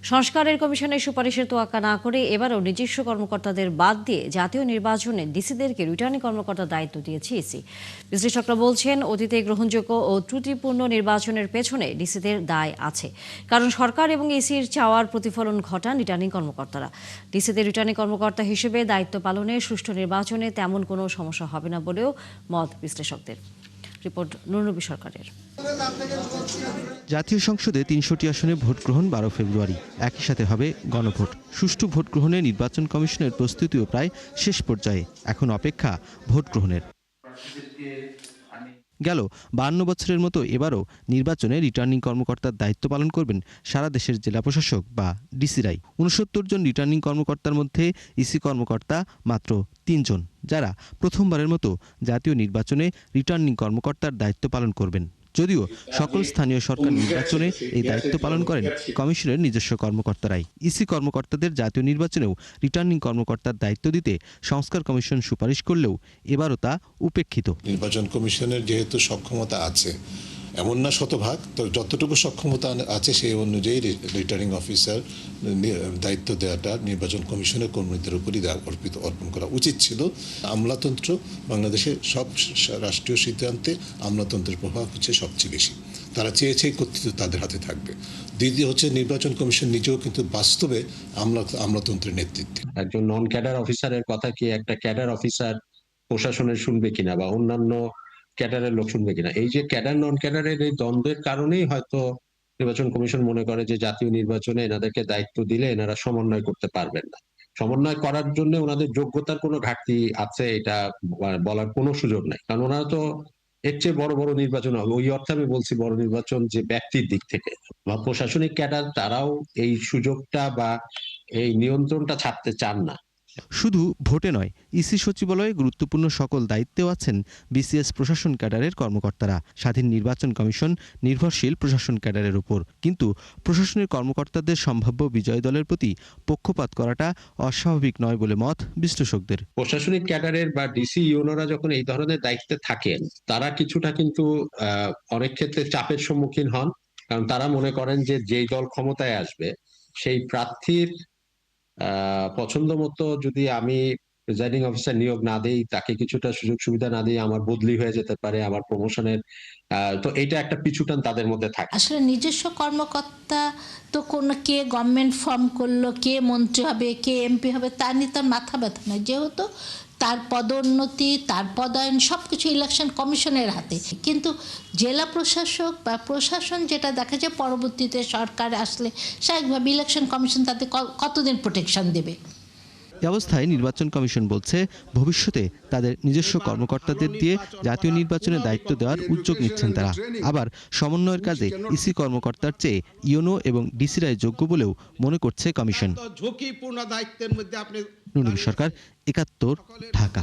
সংস্কারের কমিশনের সুপারিশের তোয়াক্কা না করে এবারও নিজস্ব কর্মকর্তাদের বাদ দিয়ে জাতীয় নির্বাচনে ডিসিদেরকে রিটার্নিং কর্মকর্তার দায়িত্ব দিয়েছে ইসি। বিশ্লেষকরা বলছেন, অতীতে গ্রহণযোগ্য ও ত্রুটিপূর্ণ নির্বাচনের পেছনে ডিসিদের দায় আছে, কারণ সরকার এবং ইসির চাওয়ার প্রতিফলন ঘটান রিটার্নিং কর্মকর্তারা। ডিসিদের রিটার্নিং কর্মকর্তা হিসেবে দায়িত্ব পালনে সুষ্ঠু নির্বাচনে তেমন কোনো সমস্যা হবে না বলেও মত বিশ্লেষকদের। রিপোর্ট নুরনবী সরকারের। জাতীয় সংসদে ৩০০টি আসনে ভোট গ্রহণ ১২ ফেব্রুয়ারি। একই সাথে হবে গণভোট। সুষ্ঠু ভোট গ্রহণে নির্বাচন কমিশনের প্রস্তুতিও প্রায় শেষ পর্যায়ে। এখন অপেক্ষা ভোট গ্রহণের। গেল ৫২ বছরের মতো এবারও নির্বাচনে রিটার্নিং কর্মকর্তার দায়িত্ব পালন করবেন সারা দেশের জেলা প্রশাসক বা ডিসিরাই। ৬৯ জন রিটার্নিং কর্মকর্তার মধ্যে ইসি কর্মকর্তা মাত্র ৩ জন, যারা প্রথমবারের মতো জাতীয় নির্বাচনে রিটার্নিং কর্মকর্তার দায়িত্ব পালন করবেন। যদিও সকল স্থানীয় সরকার নির্বাচনে এই দায়িত্ব পালন করেন কমিশনের নিজস্ব কর্মকর্তারাই। ইসি কর্মকর্তাদের জাতীয় নির্বাচনেও রিটার্নিং কর্মকর্তার দায়িত্ব দিতে সংস্কার কমিশন সুপারিশ করলেও এবারও তা উপেক্ষিত। নির্বাচন কমিশনের যেহেতু সক্ষমতা আছে, এমন না শতভাগ, তো যতটুকু সক্ষমতা আছে সেই অনুযায়ী রিটার্নিং অফিসার দায়িত্ব দেওয়াটা নির্বাচন কমিশনের কর্মীদের উপরই অর্পণ করা উচিত ছিল। আমলাতন্ত্র বাংলাদেশের সব রাষ্ট্রীয় সিদ্ধান্তে আমলাতন্ত্রের প্রভাব হচ্ছে সবচেয়ে বেশি। তারা চেয়েছে কর্তৃত্ব তাদের হাতে থাকবে। দ্বিতীয় হচ্ছে নির্বাচন কমিশন নিজেও কিন্তু বাস্তবে আমলাতন্ত্রের নেতৃত্বে। একজন নন ক্যাডার অফিসারের কথা কি একটা ক্যাডার অফিসার প্রশাসনের শুনবে কিনা বা অন্যান্য ক্যাডারের লোক শুনবে কিনা, এই যে ক্যাডার নন ক্যাডারের এই দ্বন্দ্বের কারণেই হয়তো নির্বাচন কমিশন মনে করে যে জাতীয় নির্বাচনে এনাদেরকে দায়িত্ব দিলে এনারা সমন্বয় করতে পারবেন না। সমন্বয় করার জন্য ওনাদের যোগ্যতার কোনো ঘাটতি আছে এটা বলার কোনো সুযোগ নাই, কারণ ওনারা তো এর চেয়ে বড় বড় নির্বাচন হবে। ওই অর্থে আমি বলছি বড় নির্বাচন যে ব্যক্তির দিক থেকে বা প্রশাসনিক ক্যাডার, তারাও এই সুযোগটা বা এই নিয়ন্ত্রণটা ছাড়তে চান না। শুধু ভোটে নয়, ইসি সচিবালয়ে গুরুত্বপূর্ণ সকল দায়িত্বেও আছেন বিসিএস প্রশাসন ক্যাডারের কর্মকর্তারা। স্বাধীন নির্বাচন কমিশন নির্ভরশীল প্রশাসন ক্যাডারের উপর, কিন্তু প্রশাসনের কর্মকর্তাদের সম্ভাব্য বিজয় দলের প্রতি পক্ষপাত করাটা অস্বাভাবিক নয় বলে মত বিশ্লেষকদের। প্রশাসনিক ক্যাডারের বা ডিসি ইউনোরা যখন এই ধরনের দায়িত্বে থাকেন, তারা কিছুটা কিন্তু অনেক ক্ষেত্রে চাপের সম্মুখীন হন, কারণ তারা মনে করেন যে যেই দল ক্ষমতায় আসবে সেই প্রার্থীর পছন্দ মতো যদি আমি প্রিজাইডিং অফিসার নিয়োগ না দেই, তাকে কিছুটা সুযোগ সুবিধা না দিয়ে আমার বদলি হয়ে যেতে পারে, আমার প্রমোশনের, তো এটা একটা পিছুটান তাদের মধ্যে থাকে। আসলে নিজস্ব কর্মকর্তা তো কোনো কে গভর্নমেন্ট ফর্ম করলো, কে মন্ত্রী হবে, কে এমপি হবে, তা নিয়ে তার মাথা ব্যথা নয়, যেহেতু তার পদোন্নতি, তার পদায়ন সবকিছু ইলেকশন কমিশনের হাতে। কিন্তু জেলা প্রশাসক বা প্রশাসন যেটা দেখা যায় পরবর্তীতে সরকার আসলে স্বাভাবিকভাবে ইলেকশন কমিশন তাতে কতদিন প্রোটেকশন দেবে। এই অবস্থায় নির্বাচন কমিশন বলছে ভবিষ্যতে তাদের নিজস্ব কর্মকর্তাদের দিয়ে জাতীয় নির্বাচনের দায়িত্ব দেওয়ার উদ্যোগ নিচ্ছেন তারা। আবার সমন্বয়ের কাজে ইসি কর্মকর্তার চেয়ে ইউনো এবং ডিসিরাই যোগ্য বলেও মনে করছে কমিশন। নুরনবী সরকার, ৭১, ঢাকা।